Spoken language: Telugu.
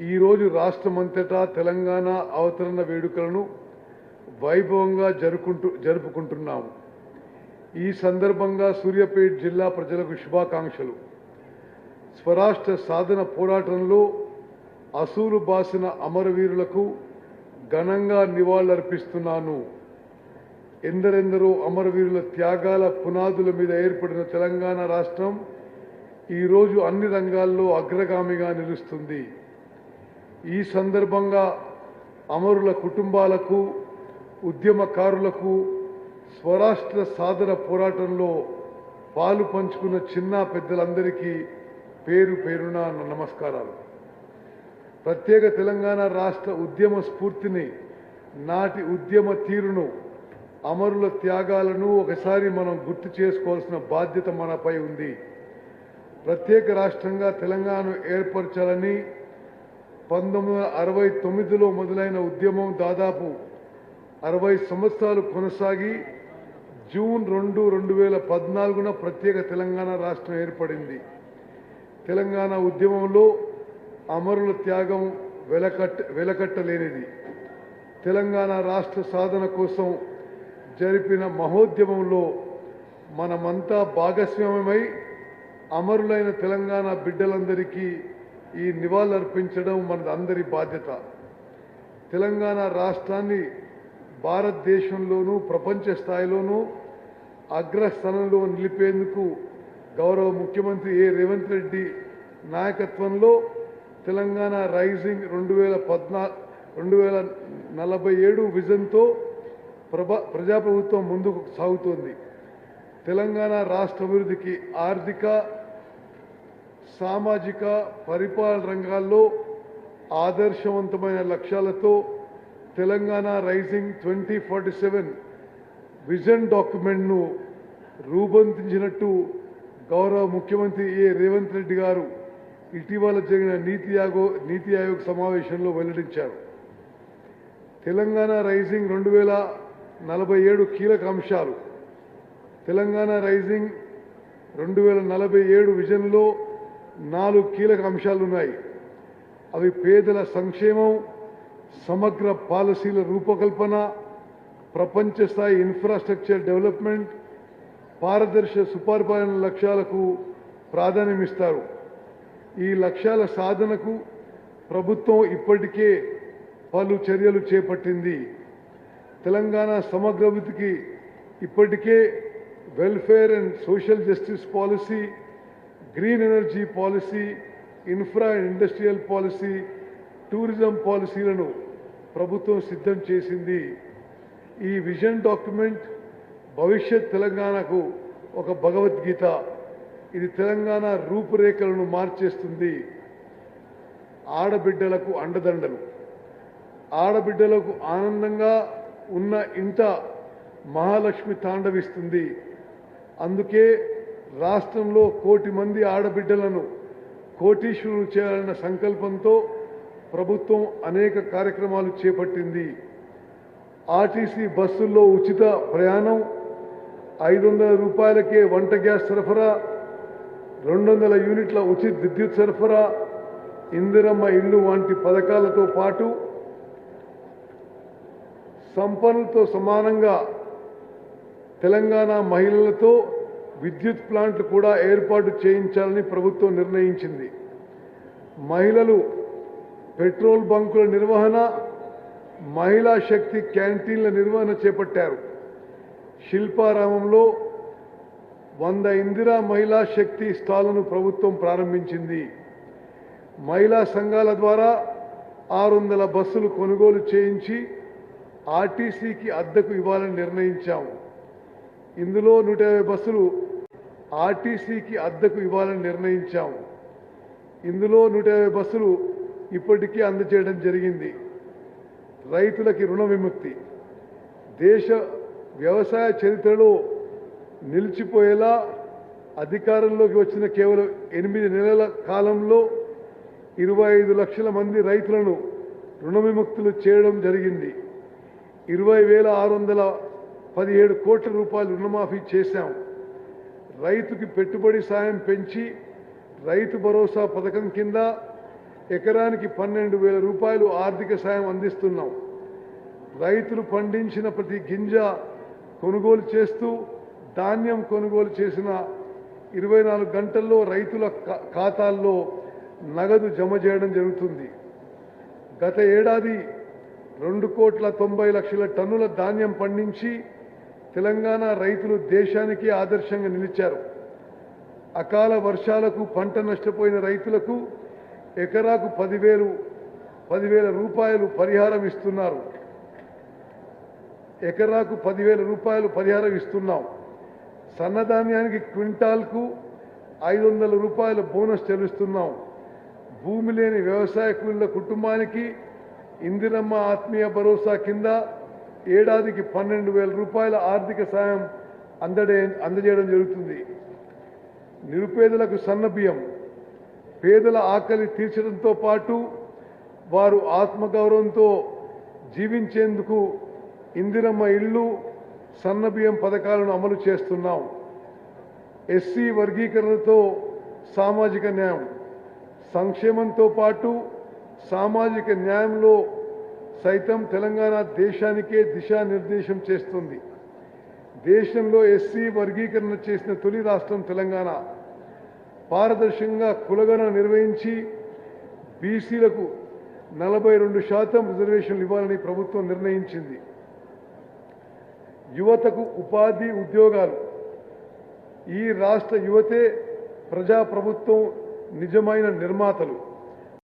ఈరోజు రాష్ట్రమంతటా తెలంగాణ అవతరణ వేడుకలను వైభవంగా జరుపుకుంటున్నాము. ఈ సందర్భంగా సూర్యాపేట జిల్లా ప్రజలకు శుభాకాంక్షలు. స్వరాష్ట్ర సాధన పోరాటంలో అసూలు బాసిన అమరవీరులకు ఘనంగా నివాళులర్పిస్తున్నాను. ఎందరెందరో అమరవీరుల త్యాగాల పునాదుల మీద ఏర్పడిన తెలంగాణ రాష్ట్రం ఈరోజు అన్ని రంగాల్లో అగ్రగామిగా నిలుస్తుంది. ఈ సందర్భంగా అమరుల కుటుంబాలకు, ఉద్యమకారులకు, స్వరాష్ట్ర సాధన పోరాటంలో పాలు పంచుకున్న చిన్న పెద్దలందరికీ పేరు పేరున నమస్కారాలు. ప్రత్యేక తెలంగాణ రాష్ట్ర ఉద్యమ స్ఫూర్తిని, నాటి ఉద్యమ తీరును, అమరుల త్యాగాలను ఒకసారి మనం గుర్తు చేసుకోవాల్సిన బాధ్యత మనపై ఉంది. ప్రత్యేక రాష్ట్రంగా తెలంగాణను ఏర్పరచాలని 1969లో మొదలైన ఉద్యమం దాదాపు 60 సంవత్సరాలు కొనసాగి జూన్ 2, 2014న ప్రత్యేక తెలంగాణ రాష్ట్రం ఏర్పడింది. తెలంగాణ ఉద్యమంలో అమరుల త్యాగం వెలకట్టలేనిది. తెలంగాణ రాష్ట్ర సాధన కోసం జరిపిన మహోద్యమంలో మనమంతా భాగస్వామ్యమై అమరులైన తెలంగాణ బిడ్డలందరికీ ఈ నివాళులర్పించడం మన అందరి బాధ్యత. తెలంగాణ రాష్ట్రాన్ని భారతదేశంలోనూ ప్రపంచ స్థాయిలోనూ అగ్రస్థానంలో నిలిపేందుకు గౌరవ ముఖ్యమంత్రి రేవంత్ రెడ్డి నాయకత్వంలో తెలంగాణ రైజింగ్ 2047 విజన్తో ప్రజాప్రభుత్వం ముందుకు సాగుతోంది. తెలంగాణ రాష్ట్ర అభివృద్ధికి ఆర్థిక, సామాజిక, పరిపాలన రంగాల్లో ఆదర్శవంతమైన లక్ష్యాలతో తెలంగాణ రైజింగ్ 2047 విజన్ డాక్యుమెంట్ను రూపొందించినట్టు గౌరవ ముఖ్యమంత్రి రేవంత్ రెడ్డి గారు ఇటీవల జరిగిన నీతి ఆయోగ్ సమావేశంలో వెల్లడించారు. తెలంగాణ రైజింగ్ 2047 కీలక అంశాలు. తెలంగాణ రైజింగ్ 2047 విజన్లో 4 కీలక అంశాలున్నాయి. అవి పేదల సంక్షేమం, సమగ్ర పాలసీల రూపకల్పన, ప్రపంచ స్థాయి ఇన్ఫ్రాస్ట్రక్చర్ డెవలప్మెంట్, పారదర్శక సుపరిపాలన లక్ష్యాలకు ప్రాధాన్యమిస్తారు. ఈ లక్ష్యాల సాధనకు ప్రభుత్వం ఇప్పటికే పలు చర్యలు చేపట్టింది. తెలంగాణ సమగ్ర అభివృద్ధికి ఇప్పటికే welfare and social justice policy, green energy policy, infra and industrial policy, tourism పాలసీలను ప్రభుత్వం సిద్ధం చేసింది. ఈ విజన్ డాక్యుమెంట్ భవిష్యత్ తెలంగాణకు ఒక భగవద్గీత. ఇది తెలంగాణ రూపురేఖలను మార్చేస్తుంది. ఆడబిడ్డలకు అండదండలు. ఆడబిడ్డలకు ఆనందంగా ఉన్న ఇంట మహాలక్ష్మి తాండవిస్తుంది. అందుకే రాష్ట్రంలో 1 కోటి మంది ఆడబిడ్డలను కోటీశ్వరులు చేయాలన్న సంకల్పంతో ప్రభుత్వం అనేక కార్యక్రమాలు చేపట్టింది. ఆర్టీసీ బస్సుల్లో ఉచిత ప్రయాణం, 500 రూపాయలకే వంట గ్యాస్ సరఫరా, 200 యూనిట్ల ఉచిత విద్యుత్ సరఫరా, ఇందిరమ్మ ఇల్లు వంటి పథకాలతో పాటు సంపన్నులతో సమానంగా తెలంగాణ మహిళలతో విద్యుత్ ప్లాంట్లు కూడా ఏర్పాటు చేయించాలని ప్రభుత్వం నిర్ణయించింది. మహిళలు పెట్రోల్ బంకుల నిర్వహణ, మహిళా శక్తి క్యాంటీన్ల నిర్వహణ చేపట్టారు. శిల్పారామంలో 100 ఇందిరా మహిళా శక్తి స్టాళ్లను ప్రభుత్వం ప్రారంభించింది. మహిళా సంఘాల ద్వారా 600 బస్సులు కొనుగోలు చేయించి ఆర్టీసీకి అద్దెకు ఇవ్వాలని నిర్ణయించాము. ఇందులో 150 బస్సులు ఆర్టీసీకి అద్దెకు ఇవ్వాలని నిర్ణయించాము. ఇందులో 150 బస్సులు ఇప్పటికీ అందజేయడం జరిగింది. రైతులకి రుణ విముక్తి. దేశ వ్యవసాయ చరిత్రలో నిలిచిపోయేలా అధికారంలోకి వచ్చిన కేవలం 8 నెలల కాలంలో 25 లక్షల మంది రైతులను రుణ విముక్తులు చేయడం జరిగింది. 20,617 కోట్ల రూపాయలు రుణమాఫీ చేశాం. రైతుకి పెట్టుబడి సాయం పెంచి రైతు భరోసా పథకం కింద ఎకరానికి 12,000 రూపాయలు ఆర్థిక సాయం అందిస్తున్నాం. రైతులు పండించిన ప్రతి గింజ కొనుగోలు చేస్తూ ధాన్యం కొనుగోలు చేసిన 24 గంటల్లో రైతుల ఖాతాల్లో నగదు జమ చేయడం జరుగుతుంది. గత ఏడాది 2,90,00,000 టన్నుల ధాన్యం పండించి తెలంగాణ రైతులు దేశానికి ఆదర్శంగా నిలిచారు. అకాల వర్షాలకు పంట నష్టపోయిన రైతులకు ఎకరాకు 10,000 రూపాయలు పరిహారం ఇస్తున్నారు. ఎకరాకు 10,000 రూపాయలు పరిహారం ఇస్తున్నాం. సన్నధాన్యానికి క్వింటాల్కు 500 రూపాయల బోనస్ చెల్లిస్తున్నాం. భూమి లేని వ్యవసాయ కూలీల కుటుంబానికి ఇందిరమ్మ ఆత్మీయ భరోసా కింద ఏడాదికి 12,000 రూపాయల ఆర్థిక సాయం అందజేయడం జరుగుతుంది. నిరుపేదలకు సన్నబియ్యం పేదల ఆకలి తీర్చడంతో పాటు వారు ఆత్మగౌరవంతో జీవించేందుకు ఇందిరమ్మ ఇళ్ళు, సన్నబియ్యం పథకాలను అమలు చేస్తున్నాం. ఎస్సీ వర్గీకరణతో సామాజిక న్యాయం, సంక్షేమంతో పాటు సామాజిక న్యాయంలో సైతం తెలంగాణ దేశానికే దిశానిర్దేశం చేస్తుంది. దేశంలో ఎస్సీ వర్గీకరణ చేసిన తొలి రాష్ట్రం తెలంగాణ. పారదర్శకంగా కులగణన నిర్వహించి బీసీలకు 42% రిజర్వేషన్లు ఇవ్వాలని ప్రభుత్వం నిర్ణయించింది. యువతకు ఉపాధి, ఉద్యోగాలు. ఈ రాష్ట్ర యువతే ప్రజాప్రభుత్వం నిజమైన నిర్మాతలు.